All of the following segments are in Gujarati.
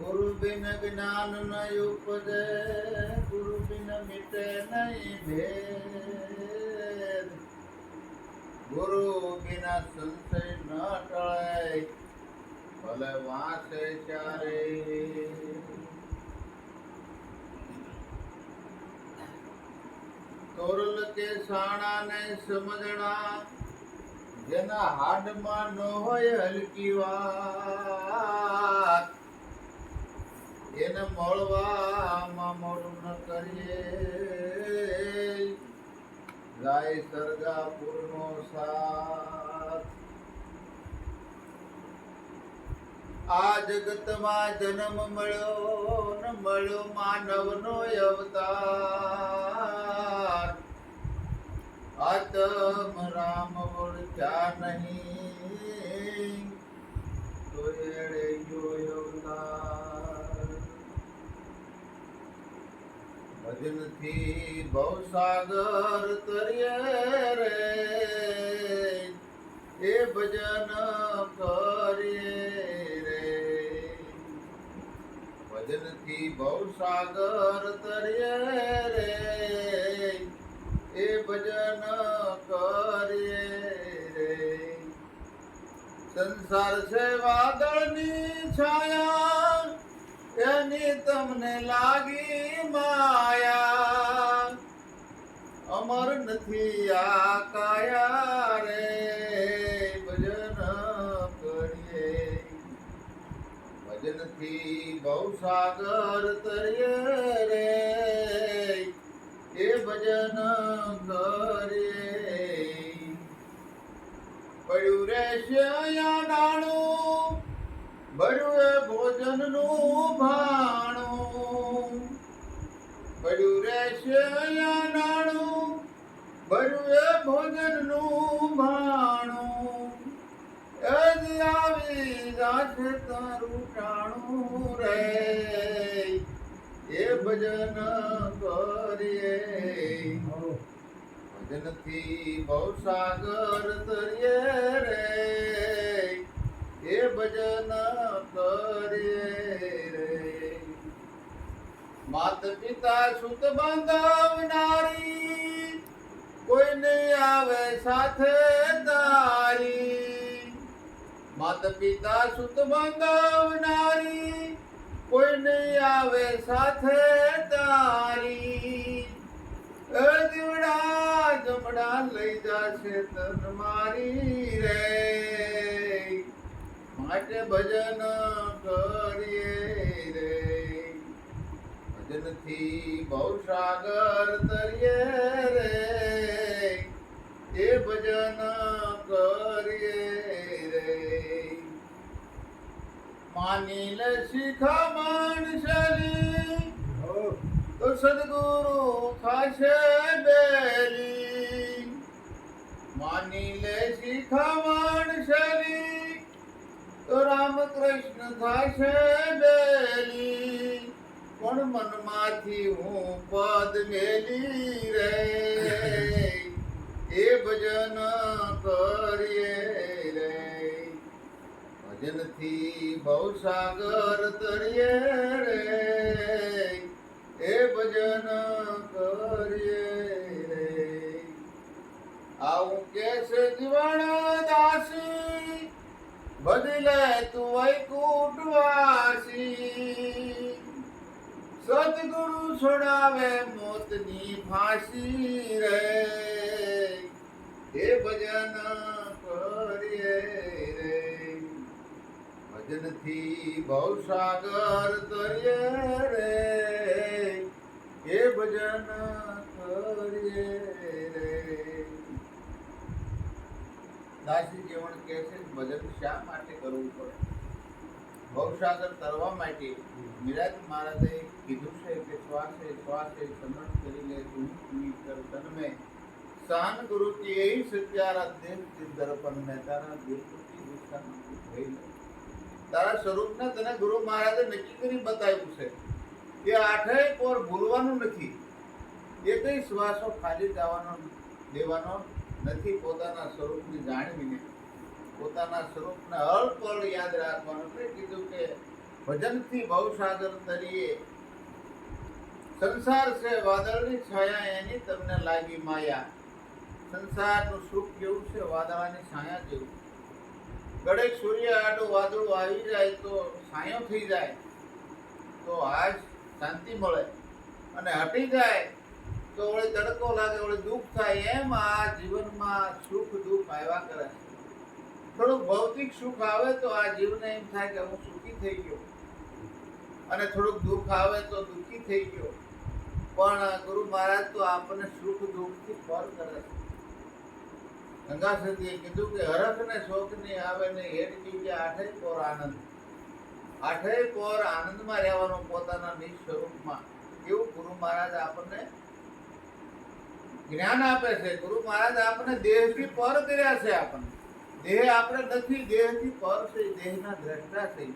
गुरु बिन ज्ञान न उपजे, गुरु बिन मिटे नहीं भेद। गुरु बिना संशय न टळे, भले वासे चारे। तोरल के साणा ने समझना, जेना हाड में न होय हलकी વાત, એને મળવામાં મોડું ન કરીએ, જાય સરગાપુરનો સાથ। આ જગતમાં જન્મ મળ્યો ન મળ્યો માનવનો અવતાર, આત્મ રામ ઓળખ્યા નહીં તો એળે ગયો અવતાર। ભજનથી ભવસાગર તરીએ રે, એ ભજન કરીએ રે। ભજનથી ભવસાગર તરીએ રે, એ ભજન કરીએ રે। સંસાર છે વાદળની છાયા, એની તમને લાગી માયા, અમર નથી આ કાયા રે, ભજન કરીએ। ભજનથી ભવસાગર તરીએ રે, એ ભજન કરીએ। પડ્યું રહેશે અહીંયા ડાણું, ભર્યું એ ભોજનનું ભાણું। પડ્યું રહેશે અહીંયા ડાણું, ભર્યું એ ભોજનનું ભાણું। એ જ આવી જાશે તારું ટાણું રે, એ ભજન કરીએ। ભજનથી ભવસાગર તરીએ રે, એ ભજન કરીએ રે। માત પિતા સુત બાંધવનારી, કોઈ નહીં આવે સાથે તારી। માત પિતા સુત બાંધવનારી, કોઈ નહીં આવે સાથે તારી। એ દીવડા જમડા લઈ જાશે તન મારી રે, માટે ભજન કરીએ રે। ભજનથી ભવસાગર તરીએ રે, એ ભજન કરીએ રે। માની લે શિખામણ શરી, તો સદગુરુ થશે બેલી। માની લે શિખામણ શરી, તો રામ કૃષ્ણ થશે બેલી। પણ મનમાંથી હું પદ મેલી રે, એ ભજન કરીએ રે। ભજનથી ભવસાગર તરીએ રે, એ ભજન કરીએ રે। આવું કેસે જીવણ દાસી, બદલે તું વૈકુંઠવાસી। સદગુરુ છોડાવે મોતની ફાંસી રે, એ ભજન કરીએ રે। ભજનથી ભવસાગર તરીએ રે, એ ભજન કરીએ રે। દાસી જીવન કહે છે ભજન શા માટે કરવું પડે? ભવસાગર તરવા માટે મિરાજ મહારાજે કીધું છે કે શ્વાસે શ્વાસે સમરણ કરી લે તું કર તન મેં શાન ગુરુ की यही सत्यारा देव के दर्पण में तारा दिल की दिशा में થઈ લે। તારા સ્વરૂપને તને ગુરુ મહારાજે નક્કી કરી બતાવ્યું છે કે આઠે પોર ભૂલવાનું નથી, એકેય શ્વાસો ખાલી જવાનો દેવાનો નથી। પોતાના સ્વરૂપને જાણવીને પોતાના સ્વરૂપને હર પળ યાદ રાખવાનું। એટલે કીધું કે ભજનથી ભવસાગર તરીએ સંસાર છે વાદળની છાયા એની તમને લાગી માયા. સંસારનું સુખ કેવું છે વાદળાની છાયા જેવું. ગળે સૂર્ય આડું વાદળું આવી જાય તો છાયો થઈ જાય તો આજ શાંતિ મળે, અને હટી જાય તો ઓળે તડકો લાગે, ઓળે દુઃખ થાય. એમ આ જીવનમાં સુખ દુઃખ આવ્યા કરે. થોડુંક ભૌતિક સુખ આવે તો આ જીવને એમ થાય કે હું સુખી થઈ ગયો, અને થોડુંક દુઃખ આવે તો દુઃખી થઈ ગયો. પણ ગુરુ મહારાજ તો આપણને સુખ દુઃખથી પર કરે છે. ગંગાસતીએ કીધું કે હરખ ને શોક ની આવે ને હેડ કી આઠે પોર આનંદ. આઠે પોર આનંદમાં રહેવાનું પોતાના નિજ સ્વરૂપમાં. એવું ગુરુ મહારાજ આપણને જ્ઞાન આપે છે. ગુરુ મહારાજ આપણને દેહથી પર કર્યા છે. આપણને દેહ આપણે નથી, દેહથી પર છે, દેહના દ્રષ્ટા છે.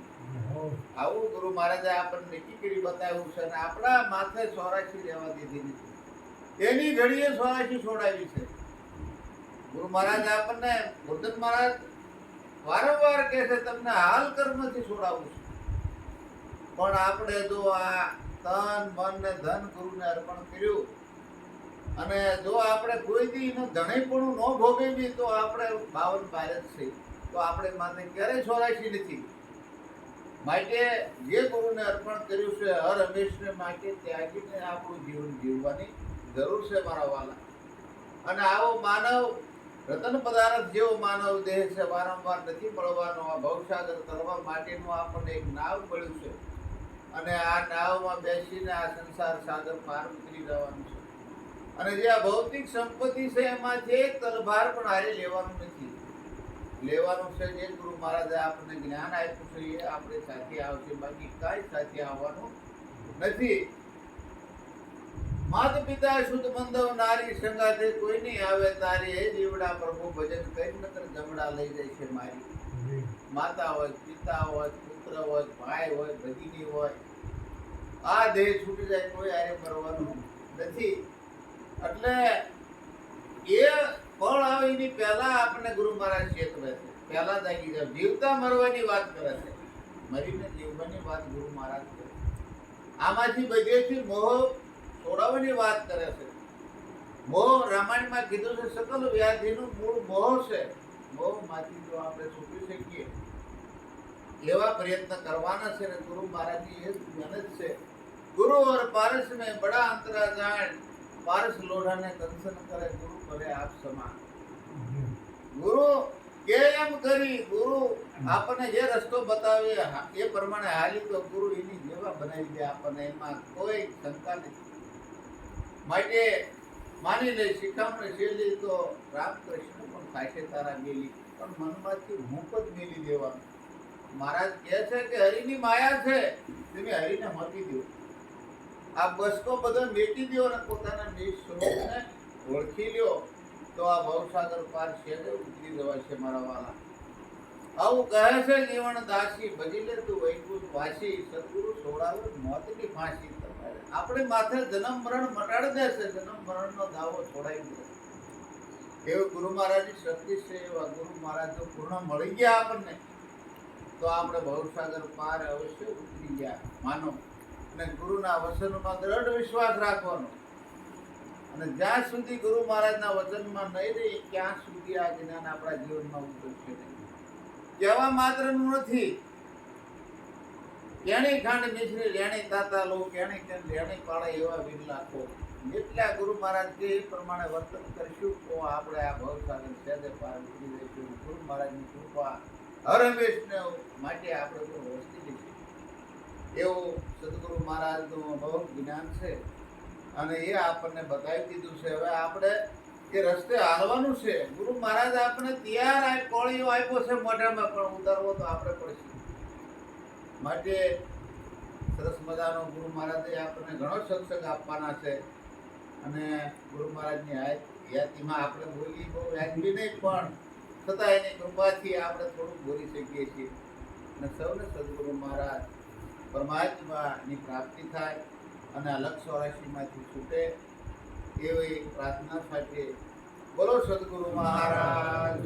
આવું ગુરુ મહારાજે આપણને નક્કી કરી બતાવ્યું છે, અને આપણા માથે 84 રહેવા દીધી નથી. એની ઘડીએ 84 છોડાવી છે. ગુરુ મહારાજ આપણને, ગુરુદત્ત મહારાજ વારંવાર કહે છે તમને હાલ કર્મથી છોડાવું છે. પણ આપણે જો આ તન મન ને ધન ગુરુને અર્પણ કર્યું, અને જો આપણે કોઈ દી એનું ધણીપણું ન ભોગવી તો આપણે 52 પાર જ છે. તો આપણે માથે ક્યારેય 84 નથી. માટે જે ગુરુને અર્પણ કર્યું છે હર હંમેશને માટે ત્યાગીને આપણું જીવન જીવવાની જરૂર છે મારા વાલા. અને આવો માનવ રતન પદાર્થ જેવો માનવ દેહ છે, વારંવાર નથી મળવાનો. આ ભવસાગર તરવા માટેનું આપણને એક નાવ મળ્યું છે, અને આ નાવમાં બેસીને આ સંસાર સાગર પાર ઉતરી જવાનું છે. અને જે આ ભૌતિક સંપત્તિ છે એમાંથી એક તલભાર પણ હારે લેવાનું નથી. લેવાનું છે જે ગુરુ મહારાજે આપણને જ્ઞાન આપ્યું છે એ આપણે સાથે આવશે, બાકી કાંઈ સાથે આવવાનું નથી. માત પિતા શુદ્ધ બંધવ નારી સંગાથે કોઈ નહીં આવે તારી. હે જીવડા પ્રભુ ભજન કઈ નકર જમડા લઈ જાય છે મારી. માતા હોય, પિતા હોય, પુત્ર હોય, ભાઈ હોય, ભગીની હોય, આ દેહ છૂટી જાય કોઈ આરે મરવાનું નથી. એટલે એ ફળ આવે એની પહેલા આપણને ગુરુ મહારાજ ચેતવે છે. પહેલા જાગી જાય. જીવતા મરવાની વાત કરે છે, મરીને જીવવાની વાત ગુરુ મહારાજ કરે. આમાંથી બધેથી મોહ છોડાવવાની વાત કરે છે. મોહ રામાયણમાં કીધું છે સકલ વ્યાધિનું મૂળ મોહ છે. મોહમાંથી જો આપણે છૂટી શકીએ એવા પ્રયત્ન કરવાના છે. ને ગુરુ મહારાજની એ મહેનત છે. ગુરુ ઓર પારસ में बड़ा अंतरा जान, પારસ લોઢાને દર્શન કરે ગુરુ કરે આપ સમાન. ગુરુ કે એમ કરી, ગુરુ આપણને જે રસ્તો બતાવે એ પ્રમાણે હાલી તો ગુરુ એની જેવા બનાવી દે આપણને. એમાં કોઈ શંકા નથી. માટે માની લે શિખામણ શેલી તો રામકૃષ્ણ પણ થાય છે તારા મેલી, પણ મનમાંથી મૂક જ મેલી દેવાનું. મહારાજ કહે છે કે હરિની માયા છે, તમે હરિને મટી દો. આ બસકો બધો મેટી દો અને પોતાના નિજ સ્વરૂપને ઓળખી લ્યો તો આ ભવસાગર પાર છેડે ઉતરી જવાય છે મારા વાલા. આવું કહે છે જીવન દાસી, ભજી લે તું વૈકુંઠ વાસી. સદગુરુ છોડાવે મોતની ફાંસી. આપણે માથે જન્મ મરણ મટાડી દેશે, જન્મ મરણનો દાવો છોડાવી દે. એવું ગુરુ મહારાજની શક્તિ છે. એવા ગુરુ મહારાજ જો પૂર્ણ મળી ગયા આપણને તો આપણે ભવસાગર પાર અવશ્ય ઉતરી ગયા માનો. અને ગુરુના વચનમાં દ્રઢ વિશ્વાસ રાખવાનો. અને જ્યાં સુધી ગુરુ મહારાજના વચનમાં નહીં રહી ત્યાં સુધી આ જ્ઞાન આપણા જીવનમાં ઉતરશે નહીં. કહેવા માત્રનું નથી. કેણી ખાંડ મિશ્રી લેણી તાતા લો, કેણી કેમ લેણી પાડે એવા વીર લાખો. જેટલા ગુરુ મહારાજ કે એ પ્રમાણે વર્તન કરશું તો આપણે આ ભવસાગર સહેજે પાર ઉતરી જઈશું. ગુરુ મહારાજની કૃપા હર હંમેશને માટે આપણે તો વસ્તી જઈશું. એવું સદગુરુ મહારાજનું બહુ જ્ઞાન છે, અને એ આપણને બતાવી દીધું છે. હવે આપણે એ રસ્તે હાલવાનું છે. ગુરુ મહારાજ આપણે તૈયાર કોળીઓ આપ્યો છે મોઢામાં, પણ ઉતારવો તો આપણે પડશે. માટે સરસ મજાનો ગુરુ મહારાજે આપણને ઘણો સત્સંગ આપવાના છે. અને ગુરુ મહારાજની યાદીમાં આપણે બોલી બહુ વ્યાજબી નહીં, પણ છતાં એની કૃપાથી આપણે થોડુંક બોલી શકીએ છીએ. અને સૌને સદગુરુ મહારાજ પરમાત્માની પ્રાપ્તિ થાય અને અલગ 84માંથી છૂટે એવી પ્રાર્થના સાથે બોલો સદગુરુ મહારાજ.